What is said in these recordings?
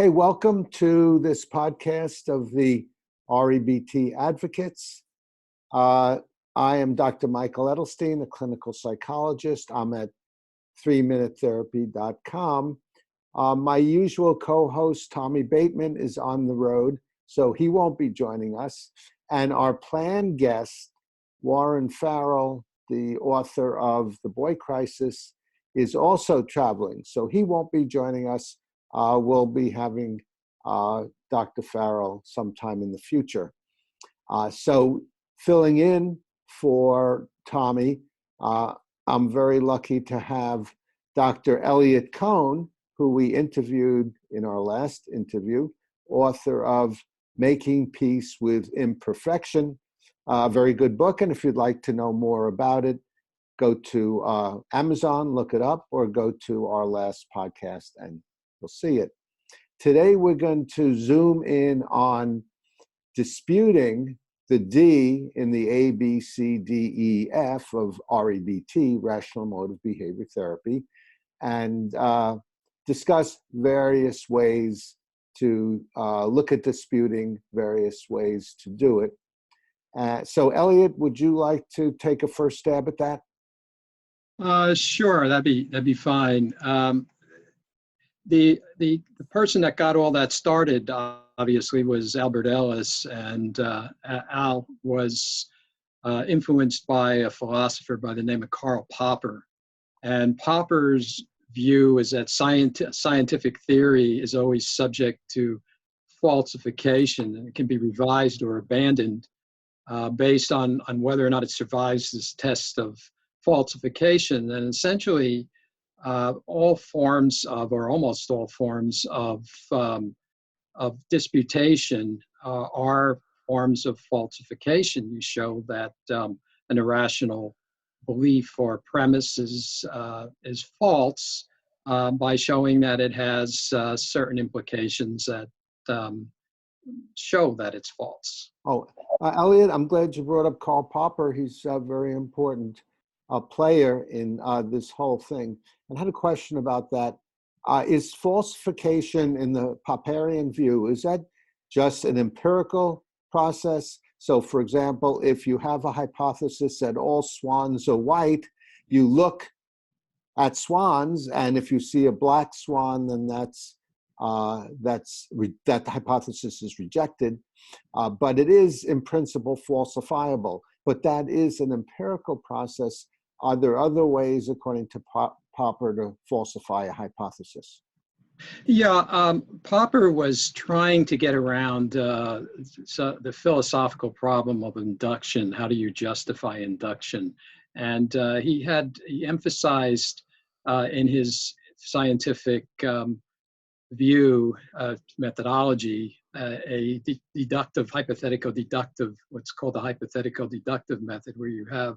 Hey, welcome to this podcast of the REBT Advocates. I am Dr. Michael Edelstein, a clinical psychologist. I'm at 3minutetherapy.com. My usual co-host, Tommy Bateman, is on the road, so he won't be joining us. And our planned guest, Warren Farrell, the author of The Boy Crisis, is also traveling, so he won't be joining us. We'll be having Dr. Farrell sometime in the future. So filling in for Tommy, I'm very lucky to have Dr. Elliot Cohen, who we interviewed in our last interview, author of Making Peace with Imperfection, a very good book. And if you'd like to know more about it, go to Amazon, look it up, or go to our last podcast and you'll see it. Today, we're going to zoom in on disputing the D in the A, B, C, D, E, F of REBT, Rational Emotive Behavior Therapy, and discuss various ways to look at disputing, various ways to do it. So, Elliot, would you like to take a first stab at that? Sure, that'd be fine. The person that got all that started, obviously, was Albert Ellis, and Al was influenced by a philosopher by the name of Karl Popper. And Popper's view is that scientific theory is always subject to falsification, and it can be revised or abandoned based on whether or not it survives this test of falsification. And essentially, all forms of, or almost all forms of disputation are forms of falsification. You show that an irrational belief or premise is false by showing that it has certain implications that show that it's false. Oh, Elliot, I'm glad you brought up Karl Popper. He's a very important player in this whole thing. And I had a question about that. Is falsification in the Popperian view, is that just an empirical process? So, for example, if you have a hypothesis that all swans are white, you look at swans, and if you see a black swan, then that hypothesis is rejected. But it is, in principle, falsifiable. But that is an empirical process. Are there other ways, according to Popper, to falsify a hypothesis? Yeah, Popper was trying to get around the philosophical problem of induction. How do you justify induction? And he emphasized in his scientific view methodology a hypothetical-deductive, what's called the hypothetical-deductive method, where you have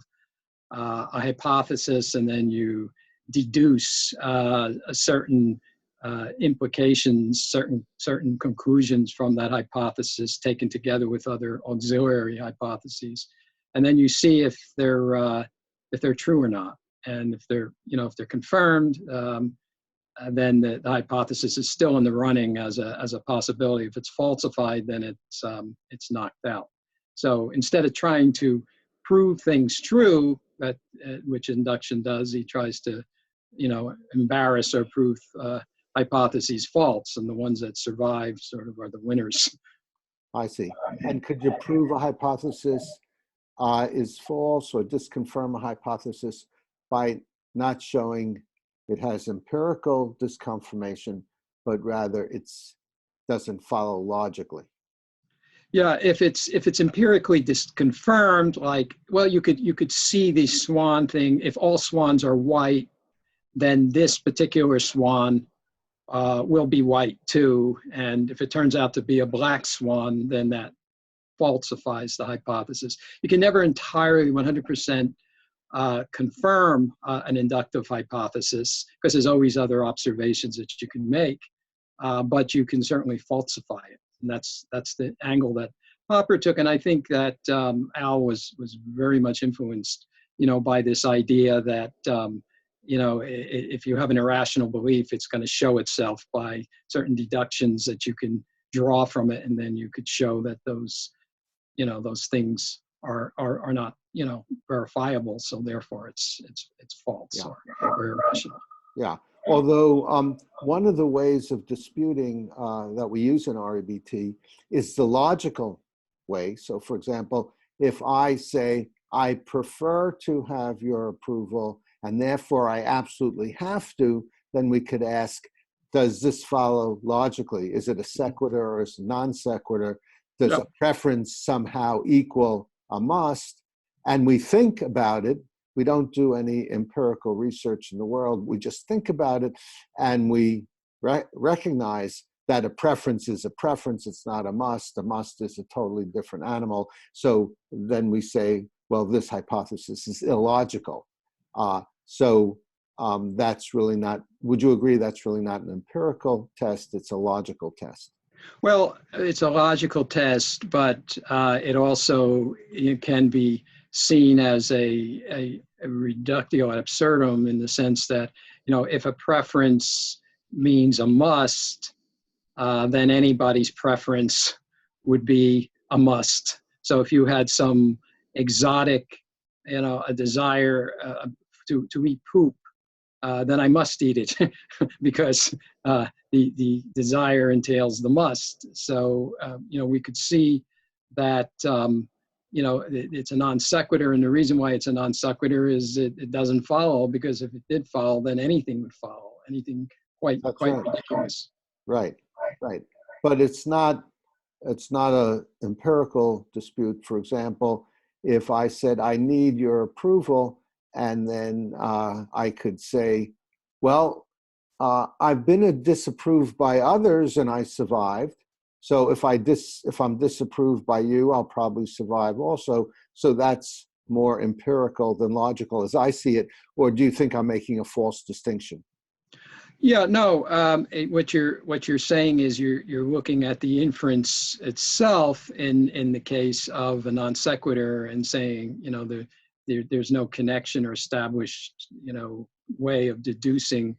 a hypothesis and then you deduce a certain implications, certain conclusions from that hypothesis taken together with other auxiliary hypotheses, and then you see if they're true or not, and if they're confirmed, then the hypothesis is still in the running as a possibility. If it's falsified, then it's knocked out. So instead of trying to prove things true, which induction does, he tries to embarrass or prove hypotheses false, and the ones that survive sort of are the winners. I see. And could you prove a hypothesis is false or disconfirm a hypothesis by not showing it has empirical disconfirmation, but rather it doesn't follow logically? Yeah, if it's empirically disconfirmed, like, well, you could see the swan thing. If all swans are white, then this particular swan will be white too. And if it turns out to be a black swan, then that falsifies the hypothesis. You can never entirely 100% confirm an inductive hypothesis, because there's always other observations that you can make, but you can certainly falsify it. And that's the angle that Popper took. And I think that Al was very much influenced, by this idea that if you have an irrational belief, it's going to show itself by certain deductions that you can draw from it, and then you could show that those things are not, verifiable. So therefore, it's false, Yeah. or irrational. Yeah. Although one of the ways of disputing that we use in REBT is the logical way. So, for example, if I say, I prefer to have your approval, and therefore I absolutely have to, then we could ask, does this follow logically? Is it a sequitur or is it non sequitur? Does a preference somehow equal a must? And we think about it. We don't do any empirical research in the world. We just think about it, and we recognize that a preference is a preference. It's not a must. A must is a totally different animal. So then we say, well, this hypothesis is illogical. That's really not, would you agree that's really not an empirical test? It's a logical test. Well, it's a logical test, but it can be seen as a reductio ad absurdum, in the sense that, if a preference means a must, then anybody's preference would be a must. So if you had some exotic, a desire to eat poop, then I must eat it because the desire entails the must. So, we could see that, it's a non sequitur, and the reason why it's a non sequitur is it doesn't follow, because if it did follow, then anything would follow, anything quite ridiculous. Right. But it's not a empirical dispute. For example, if I said, I need your approval, and then I could say, well, I've been disapproved by others and I survived. So if I'm disapproved by you, I'll probably survive also. So that's more empirical than logical, as I see it. Or do you think I'm making a false distinction? Yeah, no. What you're saying is you're looking at the inference itself in the case of a non sequitur, and saying, there's no connection or established, way of deducing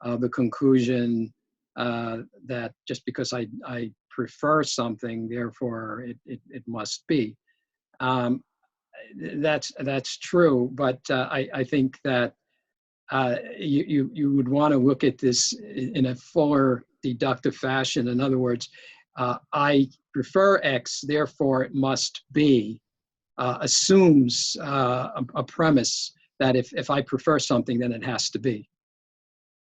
the conclusion that just because I prefer something, therefore it must be. That's true, but I think that you would want to look at this in a fuller deductive fashion. In other words, I prefer X, therefore it must be, assumes a premise that if I prefer something, then it has to be.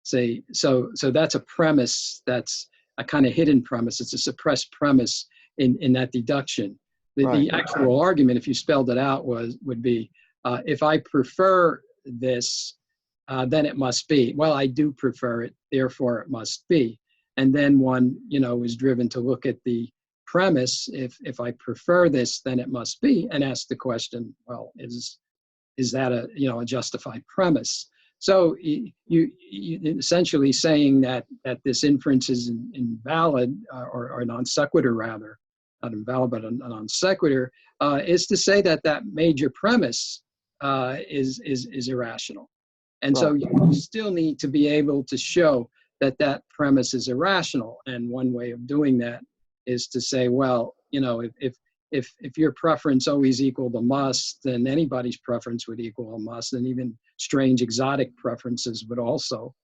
So that's a premise, that's a kind of hidden premise. It's a suppressed premise in that deduction. The actual argument, if you spelled it out, would be, if I prefer this, then it must be. Well, I do prefer it, therefore it must be. And then one, is driven to look at the premise. If I prefer this, then it must be, and ask the question, well, is that a justified premise? So you essentially saying that this inference is invalid, or non sequitur rather, not invalid, but a non sequitur, is to say that major premise is irrational. And so you still need to be able to show that premise is irrational. And one way of doing that is to say, well, if your preference always equaled a must, then anybody's preference would equal a must, and even strange exotic preferences would also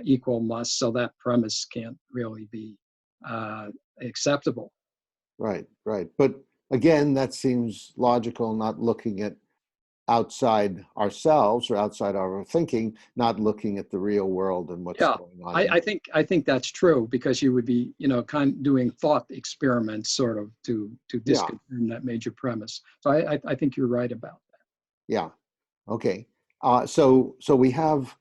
equal must. So that premise can't really be acceptable. Right. But again, that seems logical, not looking at outside ourselves or outside our thinking, not looking at the real world and what's going on. I think that's true, because you would be, kind of doing thought experiments sort of to disconfirm that major premise. So I think you're right about that. Yeah. Okay. So we have,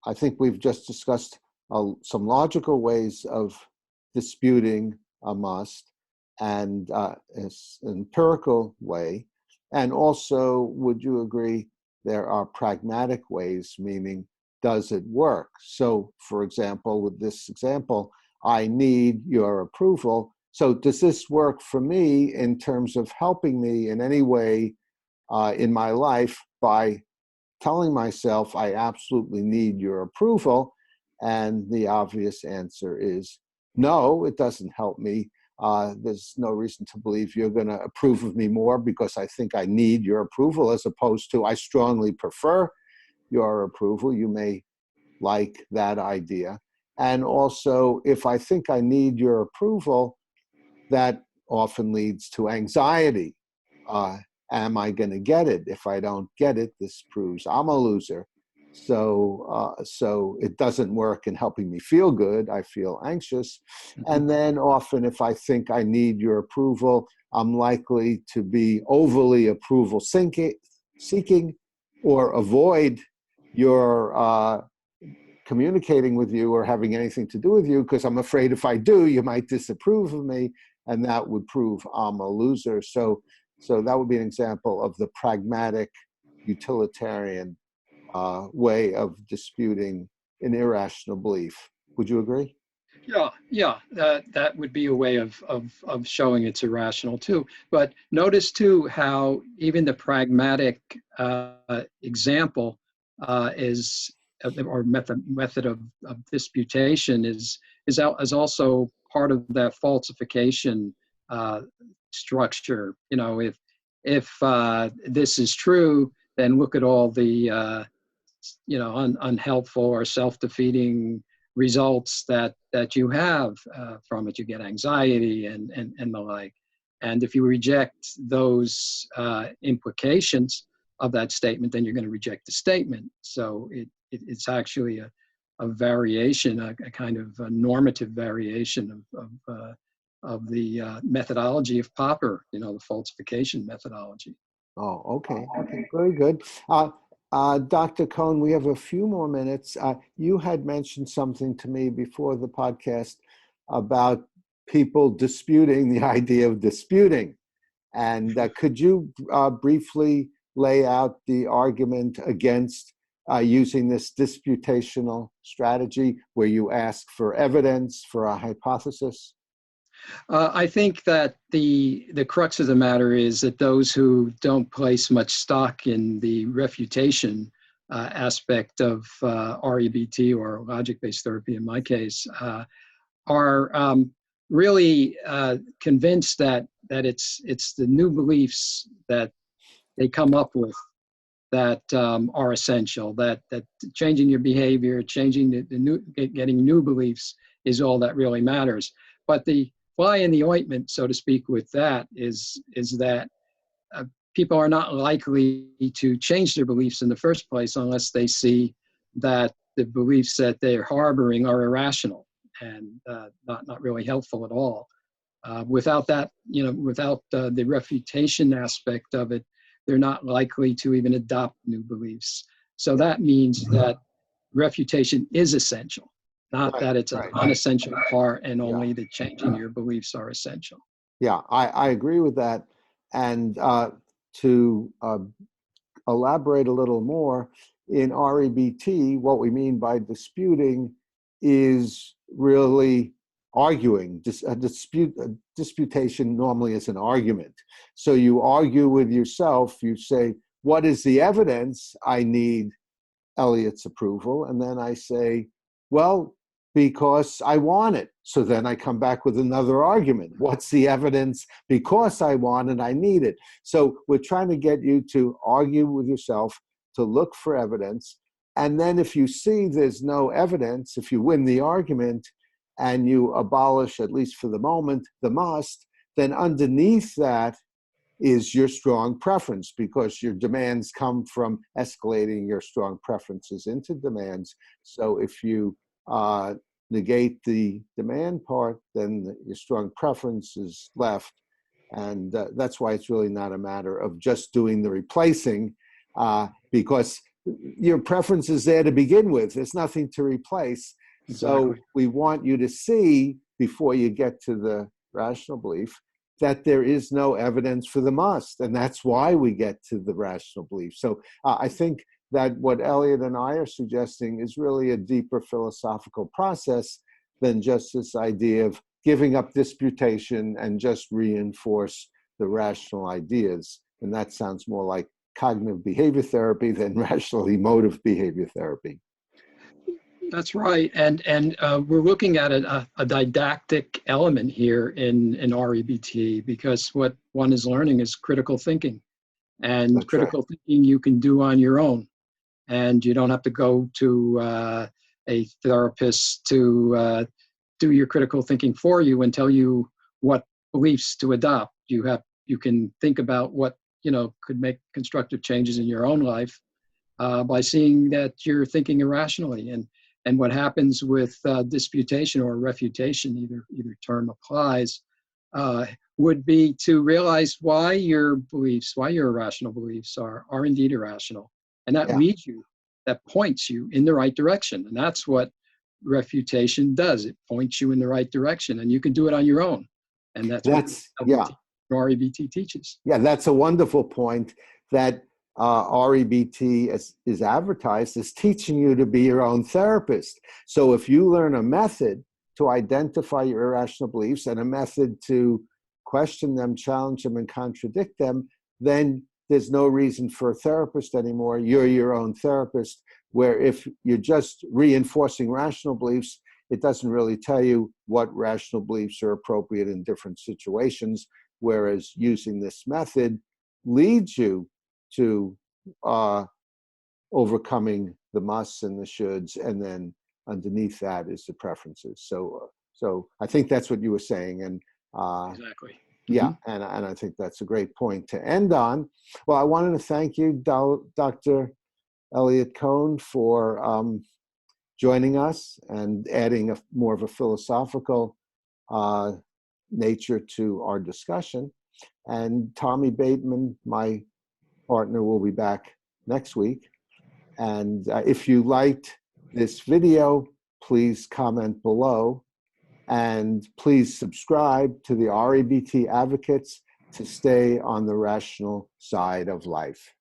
I think we've just discussed some logical ways of disputing a must, and an empirical way. And also, would you agree there are pragmatic ways, meaning does it work? So, for example, with this example, I need your approval. So does this work for me in terms of helping me in any way in my life by telling myself I absolutely need your approval? And the obvious answer is no, it doesn't help me. There's no reason to believe you're going to approve of me more because I think I need your approval, as opposed to I strongly prefer your approval. You may like that idea. And also, if I think I need your approval, that often leads to anxiety. Am I going to get it? If I don't get it, this proves I'm a loser. So it doesn't work in helping me feel good. I feel anxious. And then often, if I think I need your approval, I'm likely to be overly approval seeking or avoid your communicating with you or having anything to do with you, because I'm afraid if I do, you might disapprove of me, and that would prove I'm a loser. So that would be an example of the pragmatic, utilitarian way of disputing an irrational belief. Would you agree? Yeah, that would be a way of showing it's irrational too. But notice too how even the pragmatic example is or method of disputation is also part of that falsification structure. You know, if this is true, then look at all the unhelpful or self-defeating results that you have from it. You get anxiety and the like. And if you reject those implications of that statement, then you're going to reject the statement. So it's actually a variation, a kind of a normative variation of the methodology of Popper, the falsification methodology. Oh, okay. Very good. Dr. Cohen, we have a few more minutes. You had mentioned something to me before the podcast about people disputing the idea of disputing. And could you briefly lay out the argument against using this disputational strategy where you ask for evidence for a hypothesis? I think that the crux of the matter is that those who don't place much stock in the refutation aspect of REBT, or logic-based therapy in my case, are really convinced that it's the new beliefs that they come up with that are essential, that changing your behavior, changing getting new beliefs is all that really matters. But the fly in the ointment, so to speak, with that is that people are not likely to change their beliefs in the first place unless they see that the beliefs that they're harboring are irrational and not really helpful at all. Without that, without the refutation aspect of it, they're not likely to even adopt new beliefs. So that means that refutation is essential. Not that it's an unessential part and only the changing your beliefs are essential. Yeah, I agree with that. And to elaborate a little more, in REBT, what we mean by disputing is really arguing. A disputation normally is an argument. So you argue with yourself, you say, what is the evidence I need Elliot's approval? And then I say, well, because I want it. So then I come back with another argument. What's the evidence? Because I want it, I need it. So we're trying to get you to argue with yourself, to look for evidence. And then if you see there's no evidence, if you win the argument and you abolish, at least for the moment, the must, then underneath that is your strong preference, because your demands come from escalating your strong preferences into demands. So if you negate the demand part, then your strong preference is left. And that's why it's really not a matter of just doing the replacing, because your preference is there to begin with. There's nothing to replace. Exactly. So we want you to see, before you get to the rational belief, that there is no evidence for the must. And that's why we get to the rational belief. So I think that what Elliot and I are suggesting is really a deeper philosophical process than just this idea of giving up disputation and just reinforce the rational ideas. And that sounds more like cognitive behavior therapy than rational emotive behavior therapy. That's right, and we're looking at a didactic element here in REBT, because what one is learning is critical thinking, and That's critical right. thinking you can do on your own, and you don't have to go to a therapist to do your critical thinking for you and tell you what beliefs to adopt. You can think about what could make constructive changes in your own life by seeing that you're thinking irrationally. And what happens with disputation or refutation, either term applies, would be to realize why your beliefs, why your irrational beliefs are indeed irrational. And that Yeah. leads you, that points you in the right direction. And that's what refutation does. It points you in the right direction, and you can do it on your own. And that's what Yeah. REBT teaches. Yeah, that's a wonderful point, that REBT is advertised as teaching you to be your own therapist. So if you learn a method to identify your irrational beliefs and a method to question them, challenge them, and contradict them, then there's no reason for a therapist anymore. You're your own therapist, where if you're just reinforcing rational beliefs, it doesn't really tell you what rational beliefs are appropriate in different situations, whereas using this method leads you to overcoming the musts and the shoulds, and then underneath that is the preferences. So I think that's what you were saying, and Exactly. yeah, and I think that's a great point to end on. Well, I wanted to thank you, Dr. Elliot Cohen, for joining us and adding more of a philosophical nature to our discussion. And Tommy Bateman, my partner, will be back next week. And if you liked this video, please comment below. And please subscribe to the REBT Advocates to stay on the rational side of life.